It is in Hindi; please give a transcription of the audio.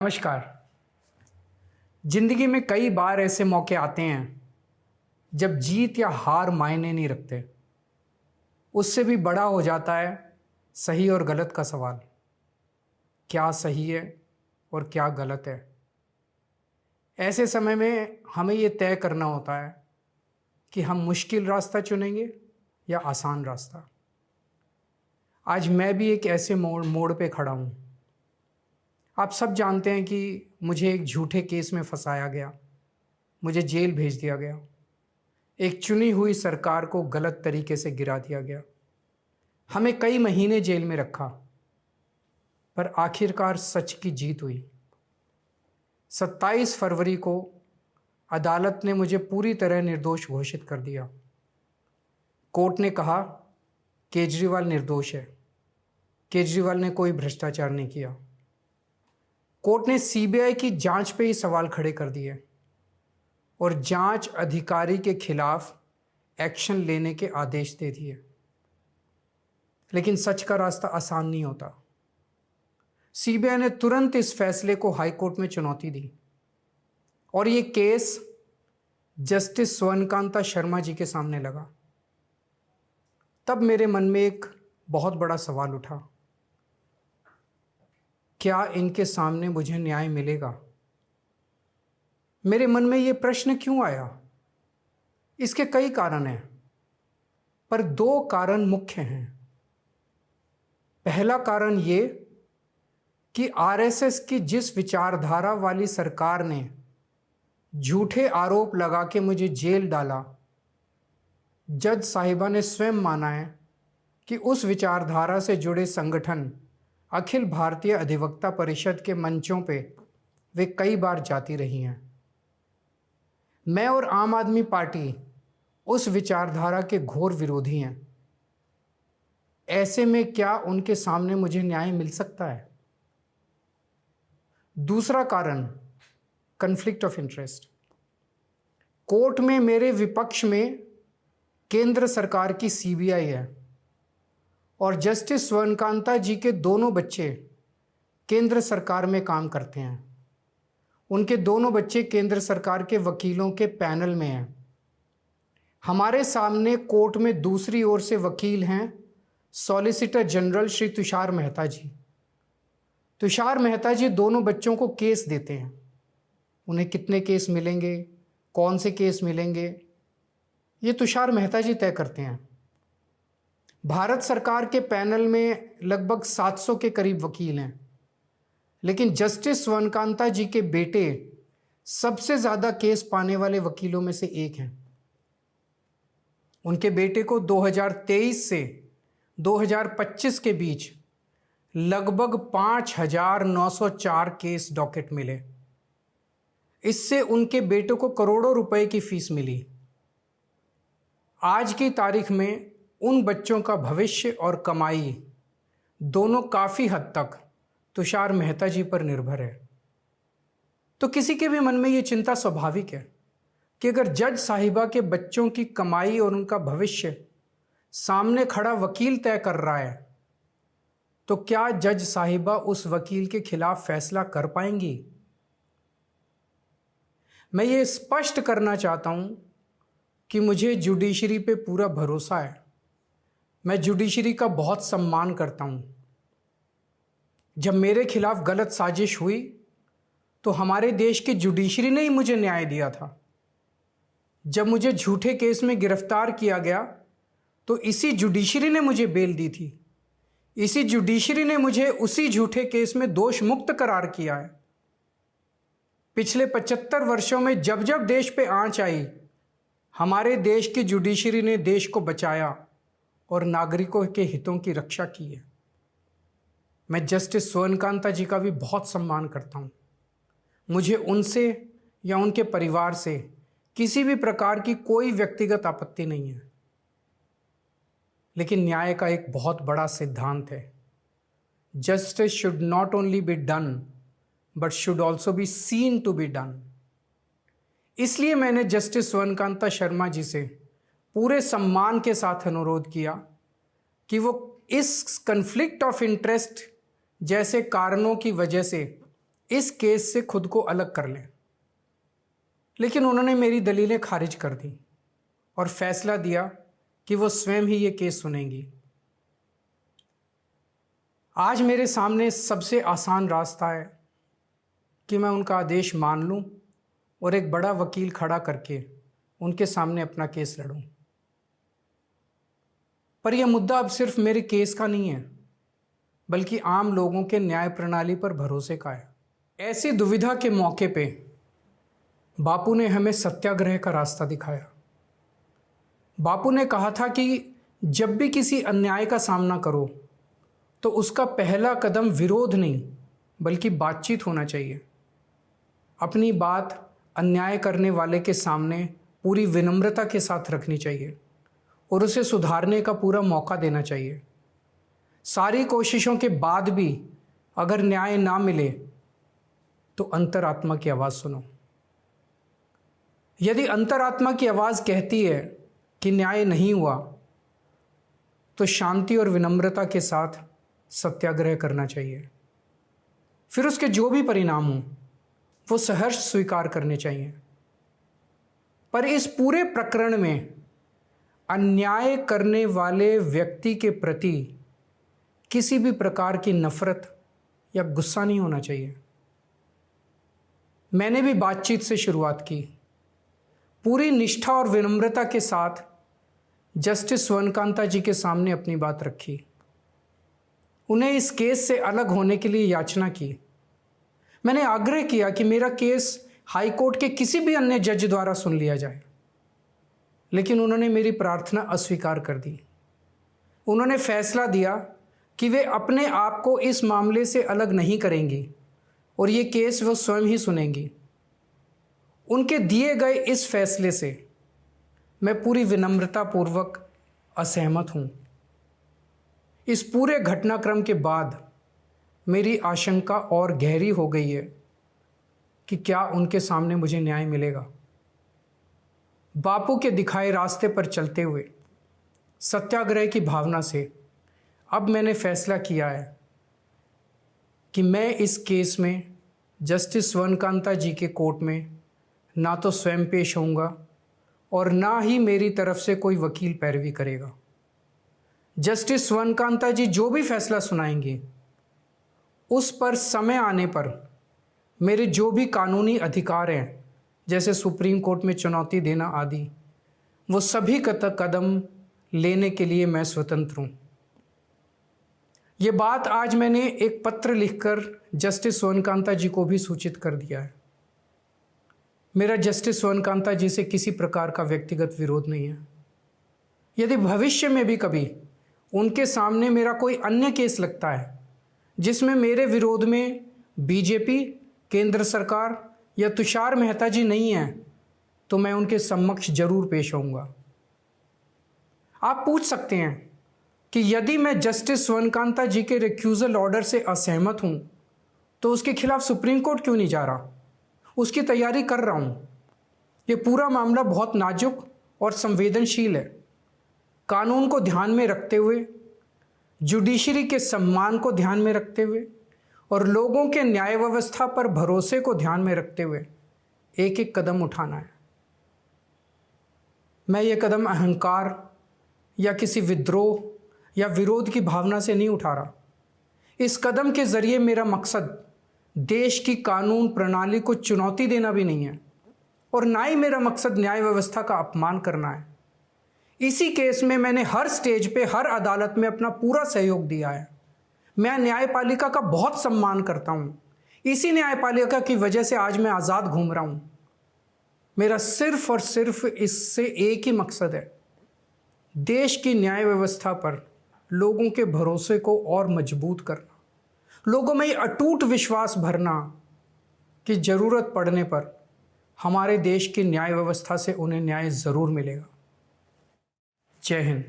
नमस्कार। जिंदगी में कई बार ऐसे मौके आते हैं जब जीत या हार मायने नहीं रखते। उससे भी बड़ा हो जाता है सही और गलत का सवाल। क्या सही है और क्या गलत है? ऐसे समय में हमें ये तय करना होता है कि हम मुश्किल रास्ता चुनेंगे या आसान रास्ता। आज मैं भी एक ऐसे मोड़ पे खड़ा हूँ। आप सब जानते हैं कि मुझे एक झूठे केस में फंसाया गया, मुझे जेल भेज दिया गया, एक चुनी हुई सरकार को गलत तरीके से गिरा दिया गया, हमें कई महीने जेल में रखा, पर आखिरकार सच की जीत हुई। 27 फरवरी को अदालत ने मुझे पूरी तरह निर्दोष घोषित कर दिया। कोर्ट ने कहा केजरीवाल निर्दोष है, केजरीवाल ने कोई भ्रष्टाचार नहीं किया। कोर्ट ने सीबीआई की जांच पे ही सवाल खड़े कर दिए और जांच अधिकारी के खिलाफ एक्शन लेने के आदेश दे दिए। लेकिन सच का रास्ता आसान नहीं होता। सीबीआई ने तुरंत इस फैसले को हाई कोर्ट में चुनौती दी और ये केस जस्टिस स्वर्णकांता शर्मा जी के सामने लगा। तब मेरे मन में एक बहुत बड़ा सवाल उठा, क्या इनके सामने मुझे न्याय मिलेगा? मेरे मन में ये प्रश्न क्यों आया? इसके कई कारण हैं, पर दो कारण मुख्य हैं। पहला कारण ये कि आरएसएस की जिस विचारधारा वाली सरकार ने झूठे आरोप लगा के मुझे जेल डाला, जज साहिबा ने स्वयं माना है कि उस विचारधारा से जुड़े संगठन अखिल भारतीय अधिवक्ता परिषद के मंचों पे वे कई बार जाती रही हैं। मैं और आम आदमी पार्टी उस विचारधारा के घोर विरोधी हैं। ऐसे में क्या उनके सामने मुझे न्याय मिल सकता है? दूसरा कारण कॉन्फ्लिक्ट ऑफ इंटरेस्ट। कोर्ट में मेरे विपक्ष में केंद्र सरकार की सीबीआई है और जस्टिस स्वर्णकांता जी के दोनों बच्चे केंद्र सरकार में काम करते हैं। उनके दोनों बच्चे केंद्र सरकार के वकीलों के पैनल में हैं। हमारे सामने कोर्ट में दूसरी ओर से वकील हैं सॉलिसिटर जनरल श्री तुषार मेहता जी। तुषार मेहता जी दोनों बच्चों को केस देते हैं। उन्हें कितने केस मिलेंगे, कौन से केस मिलेंगे, ये तुषार मेहता जी तय करते हैं। भारत सरकार के पैनल में लगभग 700 के करीब वकील हैं, लेकिन जस्टिस स्वर्णकांता जी के बेटे सबसे ज़्यादा केस पाने वाले वकीलों में से एक हैं। उनके बेटे को 2023 से 2025 के बीच लगभग 5,904 केस डॉकेट मिले। इससे उनके बेटे को करोड़ों रुपए की फीस मिली। आज की तारीख में उन बच्चों का भविष्य और कमाई दोनों काफ़ी हद तक तुषार मेहता जी पर निर्भर है। तो किसी के भी मन में ये चिंता स्वाभाविक है कि अगर जज साहिबा के बच्चों की कमाई और उनका भविष्य सामने खड़ा वकील तय कर रहा है, तो क्या जज साहिबा उस वकील के खिलाफ फैसला कर पाएंगी? मैं ये स्पष्ट करना चाहता हूं कि मुझे जुडिशरी पे पूरा भरोसा है। मैं जुडिशरी का बहुत सम्मान करता हूं। जब मेरे खिलाफ गलत साजिश हुई तो हमारे देश की जुडिशरी ने ही मुझे न्याय दिया था। जब मुझे झूठे केस में गिरफ्तार किया गया तो इसी जुडिशरी ने मुझे बेल दी थी। इसी जुडिशरी ने मुझे उसी झूठे केस में दोष मुक्त करार किया है। पिछले 75 वर्षों में जब जब देश पे आंच आई, हमारे देश की जुडिशरी ने देश को बचाया और नागरिकों के हितों की रक्षा की है। मैं जस्टिस स्वर्णकांता जी का भी बहुत सम्मान करता हूँ। मुझे उनसे या उनके परिवार से किसी भी प्रकार की कोई व्यक्तिगत आपत्ति नहीं है। लेकिन न्याय का एक बहुत बड़ा सिद्धांत है, justice should not only be done but should also be seen to be done. इसलिए मैंने जस्टिस स्वर्णकांता शर्मा जी से पूरे सम्मान के साथ अनुरोध किया कि वो इस कन्फ्लिक्ट ऑफ इंटरेस्ट जैसे कारणों की वजह से इस केस से खुद को अलग कर लें, लेकिन उन्होंने मेरी दलीलें खारिज कर दी और फैसला दिया कि वो स्वयं ही ये केस सुनेंगी। आज मेरे सामने सबसे आसान रास्ता है कि मैं उनका आदेश मान लूं और एक बड़ा वकील खड़ा करके उनके सामने अपना केस लड़ूं। पर यह मुद्दा अब सिर्फ मेरे केस का नहीं है, बल्कि आम लोगों के न्याय प्रणाली पर भरोसे का है। ऐसी दुविधा के मौके पे बापू ने हमें सत्याग्रह का रास्ता दिखाया। बापू ने कहा था कि जब भी किसी अन्याय का सामना करो तो उसका पहला कदम विरोध नहीं बल्कि बातचीत होना चाहिए। अपनी बात अन्याय करने वाले के सामने पूरी विनम्रता के साथ रखनी चाहिए और उसे सुधारने का पूरा मौका देना चाहिए। सारी कोशिशों के बाद भी अगर न्याय ना मिले तो अंतरात्मा की आवाज़ सुनो। यदि अंतरात्मा की आवाज़ कहती है कि न्याय नहीं हुआ तो शांति और विनम्रता के साथ सत्याग्रह करना चाहिए। फिर उसके जो भी परिणाम हों वो सहर्ष स्वीकार करने चाहिए। पर इस पूरे प्रकरण में अन्याय करने वाले व्यक्ति के प्रति किसी भी प्रकार की नफरत या गुस्सा नहीं होना चाहिए। मैंने भी बातचीत से शुरुआत की, पूरी निष्ठा और विनम्रता के साथ जस्टिस स्वर्णकांता जी के सामने अपनी बात रखी, उन्हें इस केस से अलग होने के लिए याचना की। मैंने आग्रह किया कि मेरा केस हाई कोर्ट के किसी भी अन्य जज द्वारा सुन लिया जाए, लेकिन उन्होंने मेरी प्रार्थना अस्वीकार कर दी। उन्होंने फैसला दिया कि वे अपने आप को इस मामले से अलग नहीं करेंगी और ये केस वो स्वयं ही सुनेंगी। उनके दिए गए इस फैसले से मैं पूरी विनम्रता पूर्वक असहमत हूँ। इस पूरे घटनाक्रम के बाद मेरी आशंका और गहरी हो गई है कि क्या उनके सामने मुझे न्याय मिलेगा। बापू के दिखाए रास्ते पर चलते हुए सत्याग्रह की भावना से अब मैंने फैसला किया है कि मैं इस केस में जस्टिस स्वर्णकांता जी के कोर्ट में ना तो स्वयं पेश होऊंगा और ना ही मेरी तरफ से कोई वकील पैरवी करेगा। जस्टिस स्वर्णकांता जी जो भी फैसला सुनाएंगे उस पर समय आने पर मेरे जो भी कानूनी अधिकार हैं, जैसे सुप्रीम कोर्ट में चुनौती देना आदि, वो सभी कदम लेने के लिए मैं स्वतंत्र हूँ। ये बात आज मैंने एक पत्र लिखकर जस्टिस स्वर्णकांता जी को भी सूचित कर दिया है। मेरा जस्टिस स्वर्णकांता जी से किसी प्रकार का व्यक्तिगत विरोध नहीं है। यदि भविष्य में भी कभी उनके सामने मेरा कोई अन्य केस लगता है जिसमें मेरे विरोध में बीजेपी, केंद्र सरकार या तुषार मेहता जी नहीं हैं, तो मैं उनके समक्ष जरूर पेश होऊंगा। आप पूछ सकते हैं कि यदि मैं जस्टिस स्वर्णकांता जी के रिक्यूजल ऑर्डर से असहमत हूं तो उसके खिलाफ सुप्रीम कोर्ट क्यों नहीं जा रहा? उसकी तैयारी कर रहा हूं। ये पूरा मामला बहुत नाजुक और संवेदनशील है। कानून को ध्यान में रखते हुए, जुडिशरी के सम्मान को ध्यान में रखते हुए और लोगों के न्याय व्यवस्था पर भरोसे को ध्यान में रखते हुए एक एक कदम उठाना है। मैं ये कदम अहंकार या किसी विद्रोह या विरोध की भावना से नहीं उठा रहा। इस कदम के जरिए मेरा मकसद देश की कानून प्रणाली को चुनौती देना भी नहीं है और ना ही मेरा मकसद न्याय व्यवस्था का अपमान करना है। इसी केस में मैंने हर स्टेज पे, हर अदालत में अपना पूरा सहयोग दिया है। मैं न्यायपालिका का बहुत सम्मान करता हूँ। इसी न्यायपालिका की वजह से आज मैं आज़ाद घूम रहा हूँ। मेरा सिर्फ और सिर्फ इससे एक ही मकसद है, देश की न्याय व्यवस्था पर लोगों के भरोसे को और मजबूत करना, लोगों में ये अटूट विश्वास भरना कि ज़रूरत पड़ने पर हमारे देश की न्याय व्यवस्था से उन्हें न्याय ज़रूर मिलेगा। जय हिंद।